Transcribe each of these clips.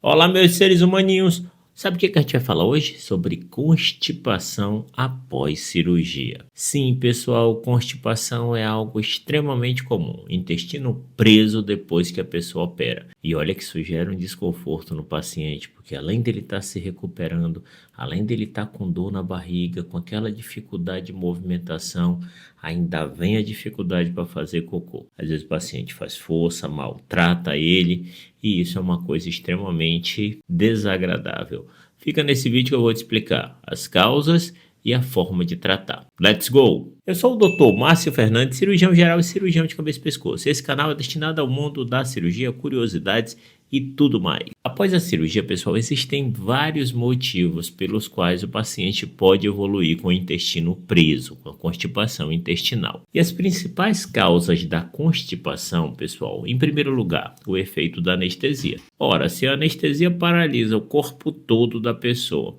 Olá, meus seres humaninhos! Sabe o que a gente vai falar hoje? Sobre constipação após cirurgia. Sim, pessoal, constipação é algo extremamente comum. Intestino preso depois que a pessoa opera. E olha que isso gera um desconforto no paciente, porque além dele estar se recuperando, além dele estar com dor na barriga, com aquela dificuldade de movimentação, ainda vem a dificuldade para fazer cocô. Às vezes o paciente faz força, maltrata ele, e isso é uma coisa extremamente desagradável. Fica nesse vídeo que eu vou te explicar as causas e a forma de tratar. Let's go! Eu sou o Dr. Márcio Fernandes, cirurgião geral e cirurgião de cabeça e pescoço. Esse canal é destinado ao mundo da cirurgia, curiosidades e tudo mais. Após a cirurgia, pessoal, existem vários motivos pelos quais o paciente pode evoluir com o intestino preso, com a constipação intestinal. E as principais causas da constipação, pessoal, em primeiro lugar, o efeito da anestesia. Ora, se a anestesia paralisa o corpo todo da pessoa,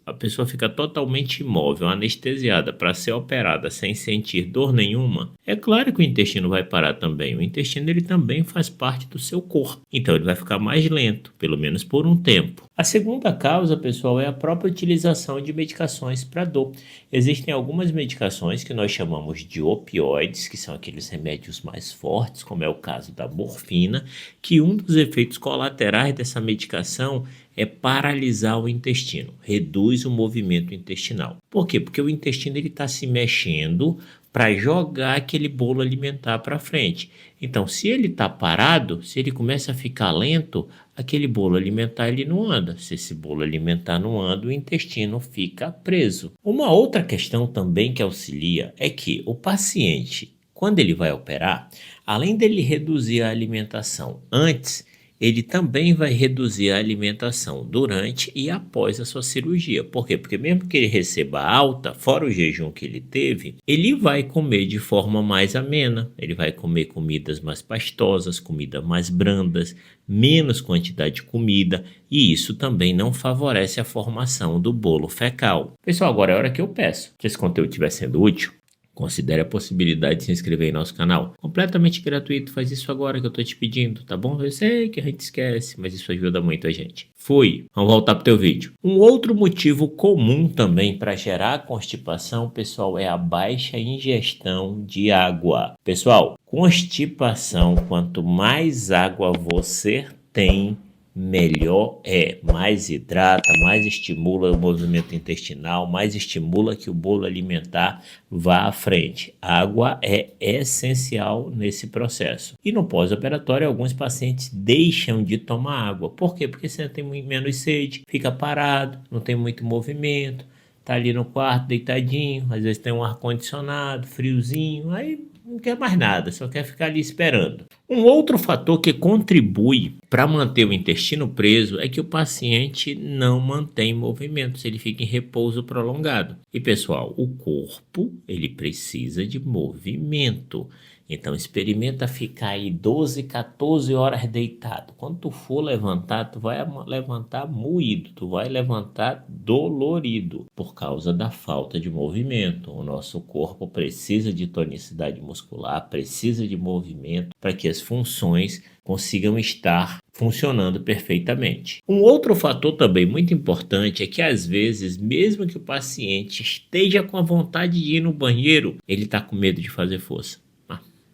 a pessoa fica totalmente imóvel, anestesiada para ser operada sem sentir dor nenhuma, é claro que o intestino vai parar também. O intestino ele também faz parte do seu corpo, então ele vai ficar mais lento, pelo menos por um tempo. A segunda causa, pessoal, é a própria utilização de medicações para dor. Existem algumas medicações que nós chamamos de opioides, que são aqueles remédios mais fortes, como é o caso da morfina, que um dos efeitos colaterais dessa medicação é paralisar o intestino, reduz o movimento intestinal. Por quê? Porque o intestino está se mexendo para jogar aquele bolo alimentar para frente. Então, se ele está parado, se ele começa a ficar lento, aquele bolo alimentar ele não anda. Se esse bolo alimentar não anda, o intestino fica preso. Uma outra questão também que auxilia é que o paciente, quando ele vai operar, além dele reduzir a alimentação antes, ele também vai reduzir a alimentação durante e após a sua cirurgia. Por quê? Porque mesmo que ele receba alta, fora o jejum que ele teve, ele vai comer de forma mais amena, ele vai comer comidas mais pastosas, comidas mais brandas, menos quantidade de comida, e isso também não favorece a formação do bolo fecal. Pessoal, agora é a hora que eu peço. Se esse conteúdo estiver sendo útil, considere a possibilidade de se inscrever em nosso canal. Completamente gratuito, faz isso agora que eu tô te pedindo, tá bom? Eu sei que a gente esquece, mas isso ajuda muito a gente. Fui! Vamos voltar pro teu vídeo. Um outro motivo comum também para gerar constipação, pessoal, é a baixa ingestão de água. Pessoal, constipação, quanto mais água você tem, melhor é. Mais hidrata, mais estimula o movimento intestinal, mais estimula que o bolo alimentar vá à frente. Água é essencial nesse processo. E no pós-operatório, alguns pacientes deixam de tomar água. Por quê? Porque você tem menos sede, fica parado, não tem muito movimento, tá ali no quarto deitadinho, às vezes tem um ar-condicionado, friozinho, aí não quer mais nada, só quer ficar ali esperando. Um outro fator que contribui para manter o intestino preso é que o paciente não mantém movimentos, ele fica em repouso prolongado. E pessoal, o corpo ele precisa de movimento. Então experimenta ficar aí 12, 14 horas deitado. Quando tu for levantar, tu vai levantar moído, tu vai levantar dolorido por causa da falta de movimento. O nosso corpo precisa de tonicidade muscular, precisa de movimento para que as funções consigam estar funcionando perfeitamente. Um outro fator também muito importante é que às vezes, mesmo que o paciente esteja com a vontade de ir no banheiro, ele está com medo de fazer força.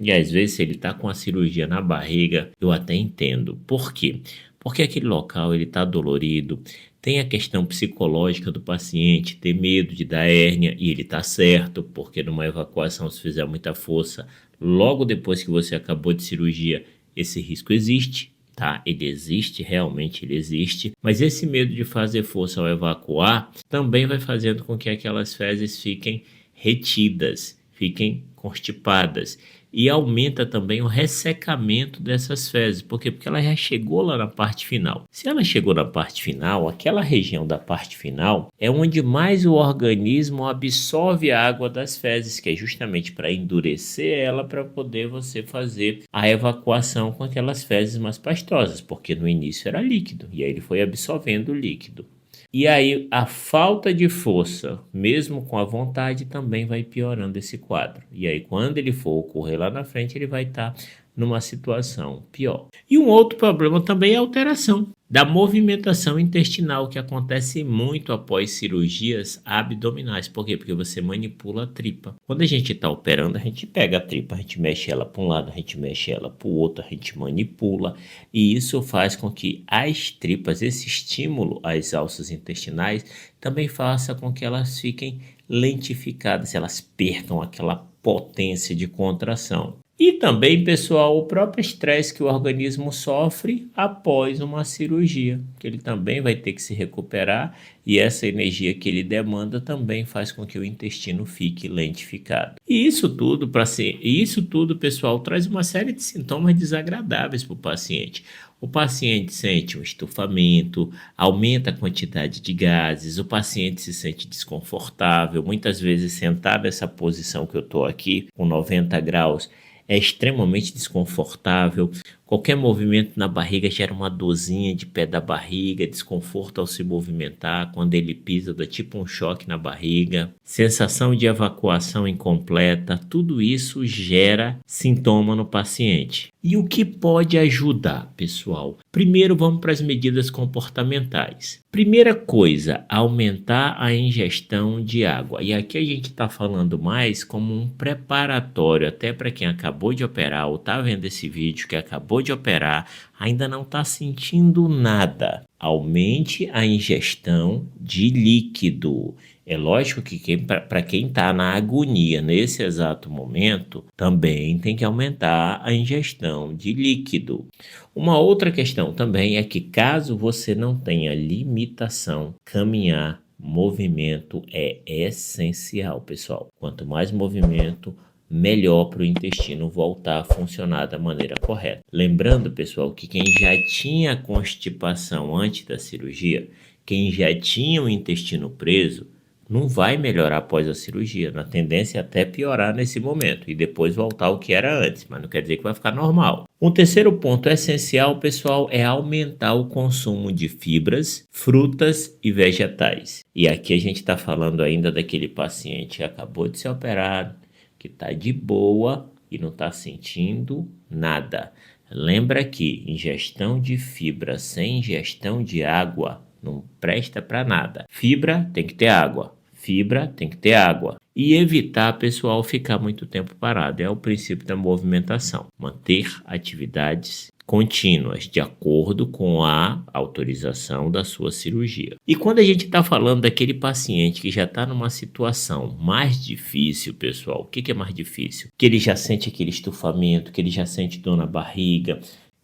E às vezes, se ele está com a cirurgia na barriga, eu até entendo. Por quê? Porque aquele local ele está dolorido, tem a questão psicológica do paciente, ter medo de dar hérnia, e ele está certo, porque numa evacuação, se fizer muita força, logo depois que você acabou de cirurgia, esse risco existe, tá? Ele existe, realmente ele existe, mas esse medo de fazer força ao evacuar também vai fazendo com que aquelas fezes fiquem retidas, fiquem constipadas. E aumenta também o ressecamento dessas fezes. Por quê? Porque ela já chegou lá na parte final. Se ela chegou na parte final, aquela região da parte final é onde mais o organismo absorve a água das fezes, que é justamente para endurecer ela, para poder você fazer a evacuação com aquelas fezes mais pastosas, porque no início era líquido, e aí ele foi absorvendo o líquido. E aí a falta de força, mesmo com a vontade, também vai piorando esse quadro. E aí quando ele for ocorrer lá na frente, ele vai estar numa situação pior. E um outro problema também é a alteração. Da movimentação intestinal que acontece muito após cirurgias abdominais. Por quê? Porque você manipula a tripa. Quando a gente está operando, a gente pega a tripa, a gente mexe ela para um lado, a gente mexe ela para o outro, a gente manipula. E isso faz com que as tripas, esse estímulo às alças intestinais, também faça com que elas fiquem lentificadas, elas percam aquela potência de contração. E também, pessoal, o próprio estresse que o organismo sofre após uma cirurgia, que ele também vai ter que se recuperar e essa energia que ele demanda também faz com que o intestino fique lentificado. E isso tudo, pessoal, traz uma série de sintomas desagradáveis para o paciente. O paciente sente um estufamento, aumenta a quantidade de gases, o paciente se sente desconfortável, muitas vezes sentado nessa posição que eu estou aqui, com 90 graus, é extremamente desconfortável. Qualquer movimento na barriga gera uma dorzinha de pé da barriga, desconforto ao se movimentar, quando ele pisa dá tipo um choque na barriga, sensação de evacuação incompleta, tudo isso gera sintoma no paciente. E o que pode ajudar, pessoal? Primeiro vamos para as medidas comportamentais. Primeira coisa, aumentar a ingestão de água. E aqui a gente está falando mais como um preparatório, até para quem acabou de operar ou está vendo esse vídeo que acabou de operar, ainda não está sentindo nada. Aumente a ingestão de líquido. É lógico que para quem está na agonia nesse exato momento, também tem que aumentar a ingestão de líquido. Uma outra questão também é que caso você não tenha limitação, caminhar, movimento é essencial, pessoal. Quanto mais movimento, melhor para o intestino voltar a funcionar da maneira correta. Lembrando, pessoal, que quem já tinha constipação antes da cirurgia, quem já tinha o intestino preso, não vai melhorar após a cirurgia. Na tendência é até piorar nesse momento e depois voltar ao que era antes, mas não quer dizer que vai ficar normal. Um terceiro ponto essencial, pessoal, é aumentar o consumo de fibras, frutas e vegetais. E aqui a gente está falando ainda daquele paciente que acabou de ser operado, que está de boa e não está sentindo nada. Lembra que ingestão de fibra sem ingestão de água não presta para nada. Fibra tem que ter água. Fibra tem que ter água. E evitar, pessoal, ficar muito tempo parado. É o princípio da movimentação. Manter atividades contínuas, de acordo com a autorização da sua cirurgia. E quando a gente está falando daquele paciente que já está numa situação mais difícil, pessoal, o que é mais difícil? Que ele já sente aquele estufamento, que ele já sente dor na barriga,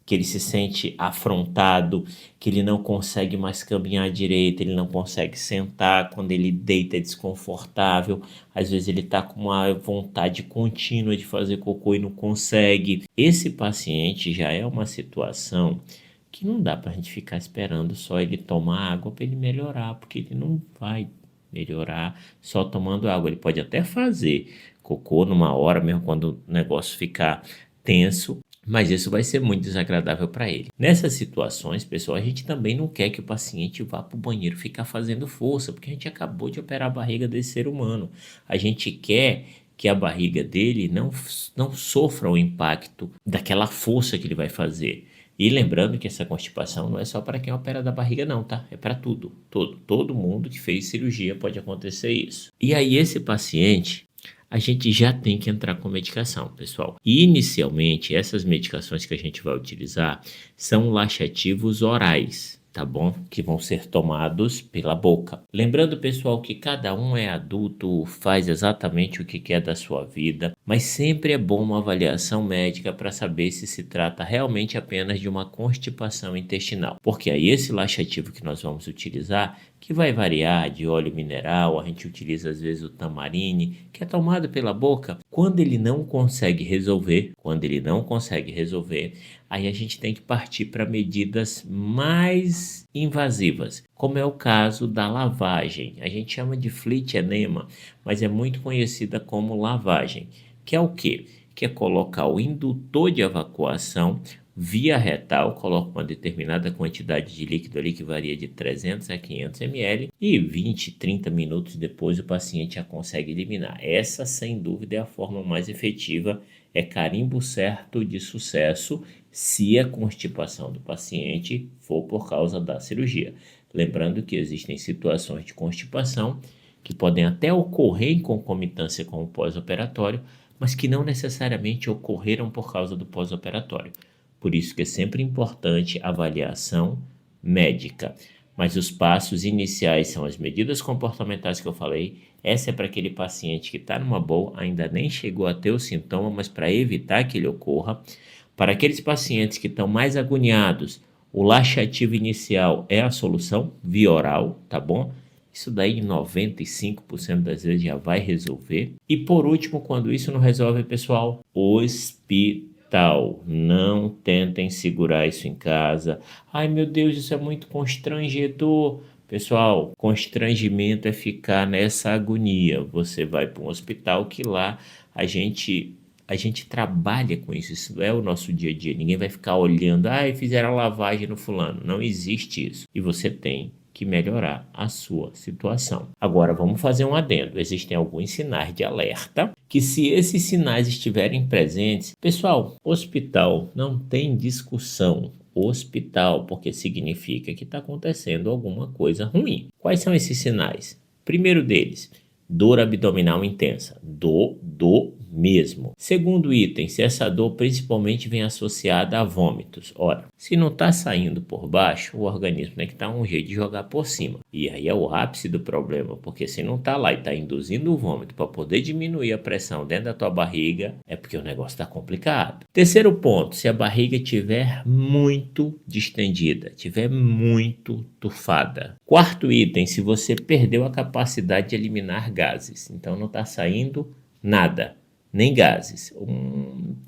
que ele se sente afrontado, que ele não consegue mais caminhar direito, ele não consegue sentar, quando ele deita é desconfortável, às vezes ele está com uma vontade contínua de fazer cocô e não consegue. Esse paciente já é uma situação que não dá para a gente ficar esperando só ele tomar água para ele melhorar, porque ele não vai melhorar só tomando água. Ele pode até fazer cocô numa hora, mesmo quando o negócio ficar tenso, mas isso vai ser muito desagradável para ele. Nessas situações, pessoal, a gente também não quer que o paciente vá para o banheiro ficar fazendo força, porque a gente acabou de operar a barriga desse ser humano. A gente quer que a barriga dele não sofra o impacto daquela força que ele vai fazer. E lembrando que essa constipação não é só para quem opera da barriga não, tá? É para tudo. Todo mundo que fez cirurgia pode acontecer isso. E aí esse paciente, a gente já tem que entrar com medicação, pessoal. E inicialmente, essas medicações que a gente vai utilizar são laxativos orais, tá bom? Que vão ser tomados pela boca. Lembrando, pessoal, que cada um é adulto, faz exatamente o que quer da sua vida, mas sempre é bom uma avaliação médica para saber se se trata realmente apenas de uma constipação intestinal. Porque aí esse laxativo que nós vamos utilizar, que vai variar de óleo mineral, a gente utiliza às vezes o tamarine, que é tomado pela boca. Quando ele não consegue resolver, aí a gente tem que partir para medidas mais invasivas, como é o caso da lavagem. A gente chama de fleet enema, mas é muito conhecida como lavagem, que é o quê? Que é colocar o indutor de evacuação via retal, coloca uma determinada quantidade de líquido ali que varia de 300 a 500 ml e 20, 30 minutos depois o paciente já consegue eliminar. Essa, sem dúvida, é a forma mais efetiva, é carimbo certo de sucesso, se a constipação do paciente for por causa da cirurgia. Lembrando que existem situações de constipação que podem até ocorrer em concomitância com o pós-operatório, mas que não necessariamente ocorreram por causa do pós-operatório. Por isso que é sempre importante a avaliação médica. Mas os passos iniciais são as medidas comportamentais que eu falei. Essa é para aquele paciente que está numa boa, ainda nem chegou a ter o sintoma, mas para evitar que ele ocorra. Para aqueles pacientes que estão mais agoniados, o laxativo inicial é a solução, via oral, tá bom? Isso daí 95% das vezes já vai resolver. E por último, quando isso não resolve, pessoal, hospital. Não tentem segurar isso em casa. Ai meu Deus, isso é muito constrangedor. Pessoal, constrangimento é ficar nessa agonia. Você vai para um hospital que lá a gente trabalha com isso, isso é o nosso dia a dia. Ninguém vai ficar olhando, fizeram a lavagem no fulano. Não existe isso. E você tem que melhorar a sua situação. Agora vamos fazer um adendo. Existem alguns sinais de alerta que, se esses sinais estiverem presentes, pessoal, hospital não tem discussão. Hospital, porque significa que está acontecendo alguma coisa ruim. Quais são esses sinais? Primeiro deles, dor abdominal intensa. Dor mesmo. Segundo item, se essa dor principalmente vem associada a vômitos. Ora, se não está saindo por baixo, o organismo tem que dar um jeito de jogar por cima. E aí é o ápice do problema, porque se não está lá e está induzindo o vômito para poder diminuir a pressão dentro da tua barriga, é porque o negócio está complicado. Terceiro ponto, se a barriga estiver muito distendida, estiver muito tufada. Quarto item, se você perdeu a capacidade de eliminar gases, então não está saindo nada, nem gases.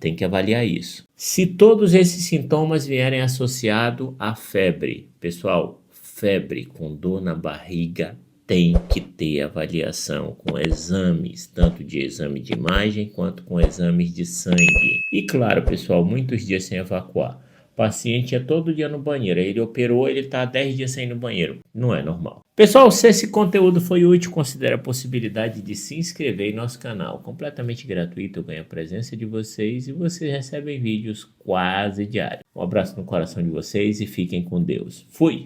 Tem que avaliar isso. Se todos esses sintomas vierem associados à febre, pessoal, febre com dor na barriga tem que ter avaliação com exames, tanto de exame de imagem quanto com exames de sangue. E claro, pessoal, muitos dias sem evacuar. O paciente é todo dia no banheiro, ele operou, ele está 10 dias sem ir no banheiro. Não é normal. Pessoal, se esse conteúdo foi útil, considere a possibilidade de se inscrever em nosso canal. Completamente gratuito, eu ganho a presença de vocês e vocês recebem vídeos quase diários. Um abraço no coração de vocês e fiquem com Deus. Fui!